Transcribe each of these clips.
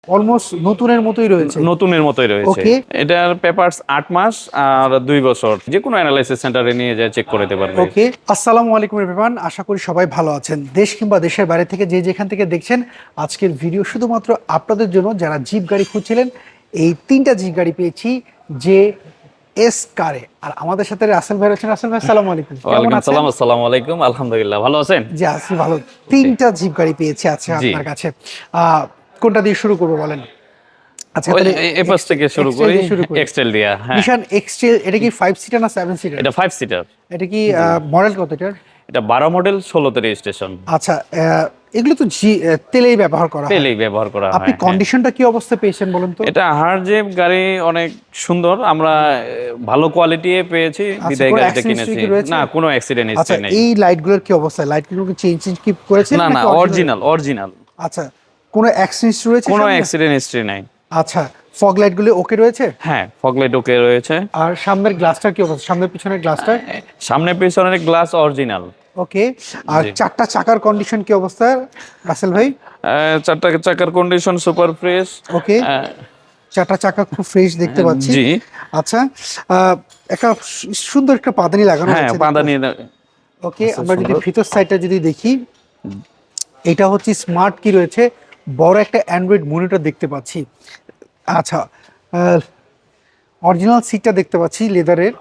Almost নতুনের মতোই রয়েছে। নতুনের মতোই রয়েছে। ওকে। এটার পেপারস 8 মাস আর 2 বছর। যে কোনো অ্যানালাইসিস সেন্টারে নিয়ে যায় চেক করে দিতে পারবে। ওকে, আসসালামু আলাইকুম এভরিওয়ান, আশা করি সবাই ভালো আছেন। দেশ কিংবা দেশের বাইরে থেকে যে যেখান থেকে দেখছেন, আজকের ভিডিও শুধুমাত্র আপনাদের জন্য যারা জিপ গাড়ি খুঁজছিলেন। এই তিনটা জিপ গাড়ি পেয়েছি যে এস কারে। আর আমাদের সাথে রাসেল ভাই আছেন। রাসেল ভাই, আসসালামু আলাইকুম, কেমন ওয়ালাইকুম আছেন? সালাম, আসসালামু আলাইকুম। আলহামদুলিল্লাহ, ভালো আছেন? জি আছি ভালো। তিনটা জিপ গাড়ি পেয়েছি আছে জি। আপনার কাছে। কোনটা দিয়ে শুরু করবো বলেন? আচ্ছা ওই তাহলে এই পাশ থেকে শুরু এক্সটেল করি। দিয়ে শুরু করি। এক্সটেল দিয়া, হ্যাঁ। নিশান এক্সটেল, এটা কি 5 সিটার না 7 সিটার? এটা 5 সিটার। এটা কি মডেল কত এটার? এটা 12 মডেল, 16তে রেজিস্ট্রেশন। আচ্ছা, এগুলো তো তেলেই ব্যবহার করা হয়। তেলেই ব্যবহার করা আপনি হয়, হ্যাঁ। কন্ডিশনটা কি অবস্থা পেয়েছেন বলুন তো? এটা হারজেপ গাড়ি, অনেক সুন্দর। আমরা ভালো কোয়ালিটি পেয়েছি, আচ্ছা, বিদায় কোনো গাড়িটা অ্যাক্সিডেন্ট কিনেছি। কি রয়েছে? না, কোনো অ্যাক্সিডেন্ট আচ্ছা, হিস্ট্রি নেই। এই লাইটগুলোর কি অবস্থা? লাইটগুলো কি চেঞ্জ কি করেছেন না না, নাকি অরিজিনাল? Original original. আচ্ছা, কোনো অ্যাক্সিডেন্ট রয়েছে কোনো সামনে? অ্যাক্সিডেন্ট হিস্ট্রি নাই। আচ্ছা, ফগ লাইটগুলো ওকে রয়েছে? হ্যাঁ, ফগলাইট ওকে রয়েছে। আর সামনের গ্লাসটার কি অবস্থা? সামনের পিছনের গ্লাসটা? সামনে পেছনের গ্লাস অরিজিনাল। ওকে। আর জি। চারটা চাকার কন্ডিশন কি অবস্থা রাসেল ভাই? চারটা চাকার কন্ডিশন সুপার ফ্রেশ। ওকে, চারটা চাকা খুব ফ্রেশ দেখতে পাচ্ছি। জি। আচ্ছা, একটা সুন্দর একটা পাদানি লাগানো হ্যাঁ, আছে। পাদানি। ওকে, আচ্ছা, আমরা যদি সুন্দর। ভিতর সাইডটা যদি দেখি, এটা হচ্ছে স্মার্ট কি রয়েছে, বড় একটা অ্যান্ড্রয়েড মনিটর দেখতে পাচ্ছি। আচ্ছা, অরিজিনাল সিটটা দেখতে পাচ্ছি লেদারের।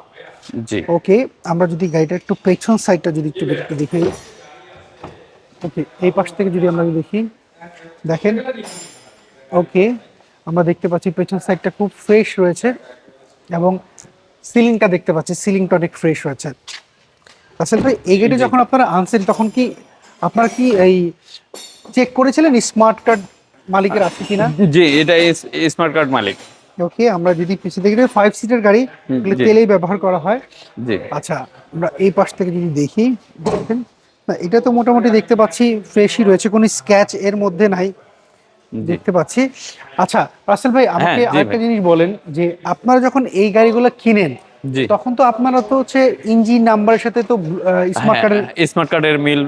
জি। ওকে, আমরা যদি গাড়িটা একটু পেছন সাইডটা যদি একটু দেখি। ওকে, এই পাশ থেকে যদি আমরা দেখি, দেখেন। ওকে, আমরা দেখতে পাচ্ছি পেছন সাইডটা খুব ফ্রেশ রয়েছে এবং সিলিংটা দেখতে পাচ্ছি, সিলিংটা অনেক ফ্রেশ রয়েছে। আসলে ভাই, এই গাড়ি জি। যখন আপনারা আনছেন তখন কি আপনারা কি এই চেক করেছিলেন স্মার্ট কার্ড মালিকের আছে কিনা? জি, এটা স্মার্ট কার্ড মালিক। ওকে, আমরা যদি পিছিয়ে দেখি 5 সিটার গাড়ি, এগুলো জি। তেলেই ব্যবহার করা হয়। জি। আচ্ছা, আমরা এই পাশ থেকে যদি দেখি, দেখেন, না এটা তো মোটামুটি দেখতে পাচ্ছি ফ্রেশই রয়েছে, কোনো স্ক্র্যাচ এর মধ্যে নাই জি। দেখতে পাচ্ছি। আচ্ছা রাসেল ভাই, হ্যাঁ, আমাকে জি আরেকটা ভাই। জিনিস বলেন যে আপনারা যখন এই গাড়িগুলো কিনেন, জি। তখন তো আপনারা তো হচ্ছে ইঞ্জিন নাম্বারের সাথে তো স্মার্ট হ্যাঁ, কার্ডের স্মার্ট কার্ডের মিল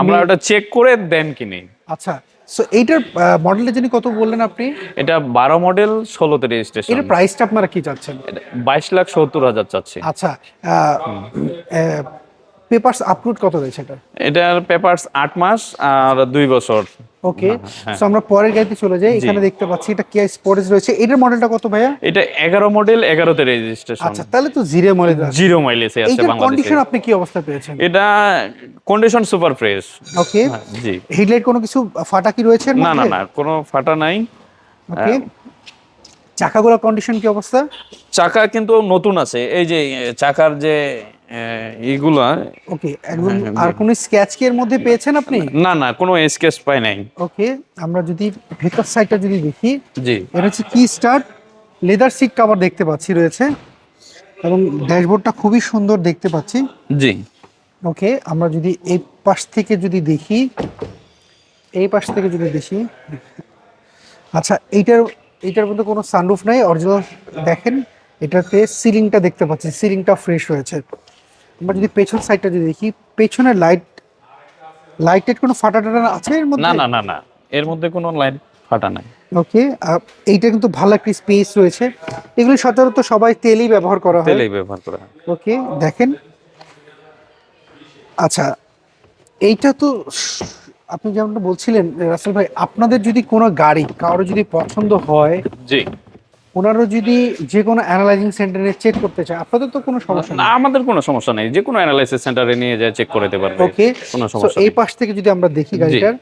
আমরা মিল। ওটা চেক করে দেন কিনি। আচ্ছা, সো এইটার মডেলটা যিনি কত বললেন আপনি? এটা 12 মডেল, 16তে রেজিস্ট্রেশন। এটার প্রাইসটা আপনারা কি চাচ্ছেন? 22,70,000 চাচ্ছি। আচ্ছা, পেপারস আপলোড কত রয়েছে এটা? এটার পেপারস 8 মাস আর 2 বছর। ওকে, হ্যাঁ। সো আমরা পরের গাড়িতে চলে যাই। জি। এখানে দেখতে পাচ্ছি এটা কিয়া স্পোর্টেজ রয়েছে। এটার মডেলটা কত ভাইয়া? এটা 11 মডেল, 11তে রেজিস্ট্রেশন। আচ্ছা, তাহলে তো জিরো মডেল আছে। জিরো মাইলেজে আছে এইটার বাংলাদেশে। কন্ডিশন আপনি কি অবস্থা পেয়েছেন? এটা কন্ডিশন সুপার ফ্রেশ। ওকে, জি। হেডলাইট কোনো কিছু ফাটা কি রয়েছে এর না না মধ্যে? না, কোনো ফাটা নাই। ওকে, চাকাগুলোর কন্ডিশন কি অবস্থা? চাকা কিন্তু নতুন আছে, এই যে চাকার যে এইগুলা। ওকে, একদম। হ্যাঁ, আর জি। কোনো স্ক্র্যাচ কি এর মধ্যে পেয়েছেন আপনি? না না, কোনো স্কেচ পাই নাই। ওকে, আমরা যদি ভেতর সাইডটা যদি দেখি, জি। এটা হচ্ছে কি স্টার্ট লেদার সিট কভার দেখতে পাচ্ছি রয়েছে এবং ড্যাশবোর্ডটা খুবই সুন্দর দেখতে পাচ্ছি। জি। ওকে, আমরা যদি এই পাশ থেকে যদি দেখি, এই পাশ থেকে যদি দেখি, আচ্ছা এইটার মধ্যে কোনো সানরুফ নাই, অরিজিনাল। দেখেন, এটাতে সিলিংটা দেখতে পাচ্ছি, সিলিংটা ফ্রেশ রয়েছে। আমরা যদি পেছন সাইডটা যদি দেখি, পেছনের লাইটের কোনো ফাটা টাটা আছে এর না মধ্যে? না না না, এর মধ্যে কোনো লাইট ফাটা নাই। ওকে, এইটা কিন্তু ভালো একটা স্পেস রয়েছে। এগুলো সচরাচর সবাই তেলই ব্যবহার করা হয়। তেলেই ব্যবহার করা হয়। ওকে, দেখেন। আচ্ছা, এইটা তো আপনি যেমনটা বলছিলেন রাসেল ভাই, আপনাদের যদি কোনো গাড়ি কারো যদি পছন্দ হয়, জি। ওনারও যদি যে কোনো অ্যানালাইজিং সেন্টারে চেক করতে চায়, আপনাদের তো কোনো সমস্যা না, নেই। আমাদের কোনো সমস্যা নেই, যে কোনো অ্যানালাইসিস সেন্টারে নিয়ে যায় চেক করে দিতে পারবে। ওকে, কোনো সো সমস্যা এই নেই। পাশ থেকে যদি আমরা দেখি জি। গাড়িটার,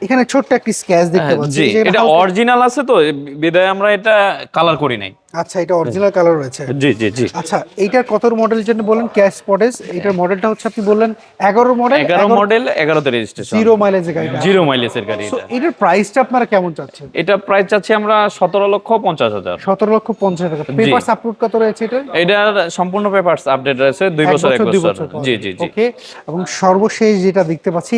এখানে ছোট্ট একটি স্ক্র্যাচ দেখতে পাচ্ছি, জি, এই জায়গাটা এটা হালকা। অরিজিনাল আছে তো, বিদায় আমরা এটা কালার করি নাই। আচ্ছা, এটা অরিজিনাল কালার রয়েছে। জি জি জি। আচ্ছা, এইটার কত মডেল যেন বলেন? ক্যাশ স্পটেজ, এইটার মডেলটা হচ্ছে আপনি বললেন 11 মডেল, 11 মডেল, 11তে রেজিস্ট্রেশন। জিরো মাইলেজের গাড়িটা। জিরো মাইলেজের গাড়ি সো এটা। এটার প্রাইসটা আপনারা কেমন চাচ্ছেন? এটা প্রাইস চাচ্ছি আমরা 17,50,000। 17,50,000 টাকা। পেপারস আপলোড কত রয়েছে এটা? এটার সম্পূর্ণ পেপারস আপডেট রয়েছে, 2 এক বছর 1 বছর 2 বছর। বছর পর। জি জি জি। ওকে, এবং সর্বশেষ যেটা দেখতে পাচ্ছি,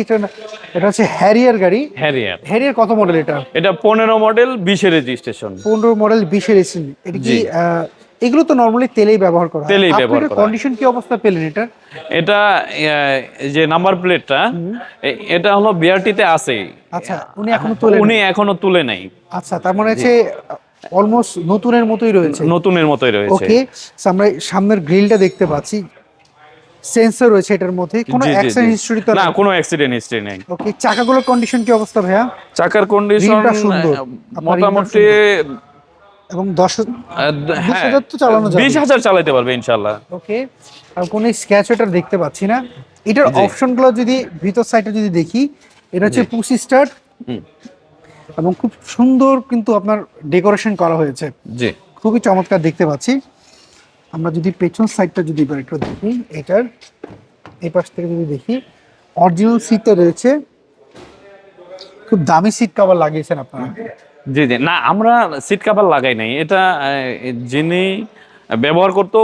এটা হচ্ছে হ্যারিয়ার গাড়ি। হ্যারিয়ার। হ্যারিয়ার কত মডেল এটা? এটা 15 মডেল, 20 এর রেজিস্ট্রেশন। 15 মডেল 20 এর এসি। এটা কি জি। এগুলো তো নরমালি তেলেই ব্যবহার করা হয়। তেলেই আপনি ব্যবহার এটার করা হয়। কন্ডিশন কি অবস্থা পেলেন এটা? এটা এই যে নাম্বার প্লেটটা, এটা হলো বিআরটিতে আছে। আচ্ছা, উনি এখনো তোলেন? উনি এখনো তুলে নাই। আচ্ছা, তার মানে হচ্ছে অলমোস্ট নতুনের মতোই রয়েছে। নতুনের মতোই রয়েছে। ওকে, আমরা সামনের গ্রিলটা দেখতে পাচ্ছি, সেন্সর রয়েছে এটার মধ্যে, কোনো জি জি জি। অ্যাক্সিডেন্ট হিস্টরি তো না, নাই? কোনো অ্যাক্সিডেন্ট হিস্ট্রি নেই। ওকে, চাকাগুলোর কন্ডিশন কি অবস্থা ভাইয়া? চাকার কন্ডিশন রিমটা সুন্দর, আপনার রিমটা মোটামুটি সুন্দর। এবং 20,000 তো চালানো যাবে? 20,000 চালাতে পারবে ইনশাল্লাহ। ওকে, আর কোনো স্ক্র্যাচ ওটার দেখতে পাচ্ছি না। এটার জি। অপশনগুলো যদি ভিতর সাইডে যদি দেখি, এটা হচ্ছে পুশ স্টার্ট এবং খুব সুন্দর কিন্তু আপনার ডেকোরেশন করা হয়েছে, জি খুবই চমৎকার দেখতে পাচ্ছি। আমরা যদি পেছন সাইডটা যদি এবার একটু দেখি, এটার এই পাশ থেকে যদি দেখি, অরিজিনাল সিটটা রয়েছে, খুব দামি সিট কভার লাগিয়েছেন আপনারা। জি জি। না, আমরা সিট কভার লাগাই নাই, এটা যিনি ব্যবহার করতো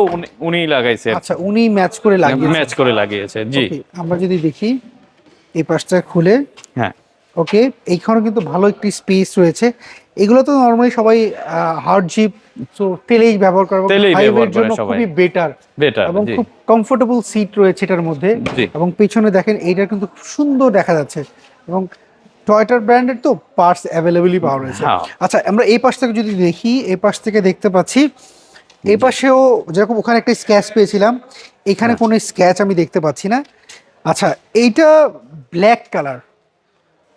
উনি লাগাইছে, আচ্ছা, উনি ম্যাচ করে লাগিয়েছেন। ম্যাচ করে লাগিয়েছে। জি। Okay, আমরা যদি দেখি এই পাশটা খুলে, হ্যাঁ। ওকে, এইখানে কিন্তু ভালো একটি স্পেস রয়েছে। এগুলো তো নরমালি সবাই হার্ড জিপ, তো তেলেই ব্যবহার করে, তেলেই ব্যবহার হাইওয়ের করে জন্য সবাই। খুবই বেটার। বেটার। এবং জি খুব কমফোর্টেবল সিট রয়েছে এটার মধ্যে। জি। এবং পেছনে দেখেন এইটা কিন্তু খুব সুন্দর দেখা যাচ্ছে, এবং টয়োটার ব্র্যান্ডের তো পার্টস অ্যাভেলেবলই পাওয়া রয়েছে। হ্যাঁ। আচ্ছা, আমরা এই পাশ থেকে যদি দেখি, এই পাশ থেকে দেখতে পাচ্ছি এই পাশেও যেরকম ওখানে একটা স্ক্র্যাচ পেয়েছিলাম, এখানে কোনো স্ক্র্যাচ আমি দেখতে পাচ্ছি না। আচ্ছা, এইটা ব্ল্যাক কালার,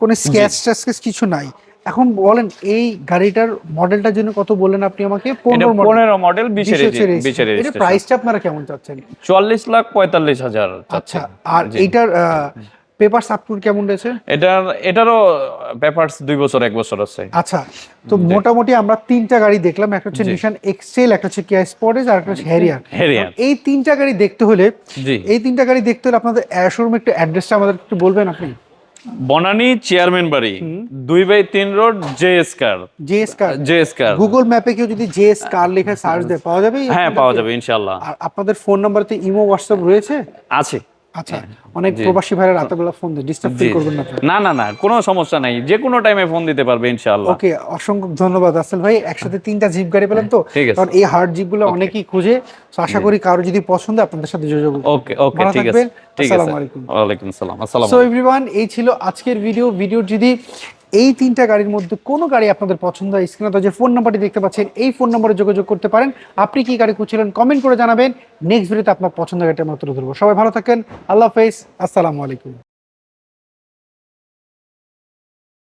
কোনো স্ক্র্যাচ ট্যাচ কিছু নাই। এখন বলেন এই গাড়িটার মডেলটার জন্য কত বললেন আপনি আমাকে? এটা 15 15 মডেল, 20 এর এটা রেজিস্ট্রেশন। প্রাইসটা আপনারা কেমন চাচ্ছেন? 44,45,000 আচ্ছা, আর এইটার পেপারস আপটুর কেমন রয়েছে? এটারও পেপারস 2 বছর 1 বছর আছে। আচ্ছা, তো মোটামুটি আমরা তিনটা গাড়ি দেখলাম, একটা হচ্ছে নিশান এক্সেল, একটা হচ্ছে কিয়া স্পোর্টেজ, আর একটা হচ্ছে হ্যারিয়ার। হ্যারিয়ার। এই তিনটা গাড়ি দেখতে হলে, জি। এই তিনটা গাড়ি দেখতে হলে আপনাদের শোরুম একটু অ্যাড্রেসটা আমাদের একটু বলবেন আপনি? বনানী চেয়ারম্যান বাড়ি, 2/3 রোড, জেএস কার। জেএস কার। জেএস কার। গুগল ম্যাপে কেউ যদি জেএস কার লেখা সার্চ দেয় পাওয়া যাবে? হ্যাঁ, পাওয়া যাবে ইনশাআল্লাহ। আর আপনাদের ফোন নাম্বারতে ইমো হোয়াটসঅ্যাপ রয়েছে? আছে। আচ্ছা, অনেক প্রবাসী ভাইরা রাতের বেলা ফোন দেয়, ডিস্টার্ব ফিল করবেন না তো? না না না, কোনো সমস্যা নাই, যে কোনো টাইমে ফোন দিতে পারবে ইনশাআল্লাহ। ওকে, অসংখ্য ধন্যবাদ আসল ভাই, একসাথে তিনটা জিপ গাড়ি পেলাম তো, ঠিক আছে। কারণ এই হার্ড জিপগুলো অনেকেই খুঁজে। তো আশা করি কারো যদি পছন্দ হয় আপনাদের সাথে যোগাযোগ করবেন। ওকে ওকে, ভালো ঠিক আছে। থাকবেন। ঠিক আছে। আসসালামু আলাইকুম। ওয়ালাইকুম আসসালাম। আসসালামু সো আলাইকুম। এভরিওয়ান, এই ছিল আজকের ভিডিওর যদি এই তিনটা গাড়ির মধ্যে কোনো গাড়ি আপনাদের পছন্দ হয়, স্ক্রিনে যে ফোন নাম্বারটি দেখতে পাচ্ছেন এই ফোন নম্বরে যোগাযোগ করতে পারেন। আপনি কি গাড়ি খুঁজছিলেন কমেন্ট করে জানাবেন, নেক্সট ভিডিওতে আপনার পছন্দের গাড়িটা আমরা তুলে ধরবো। সবাই ভালো থাকেন, আল্লাহ হাফেজ, আসসালামু আলাইকুম।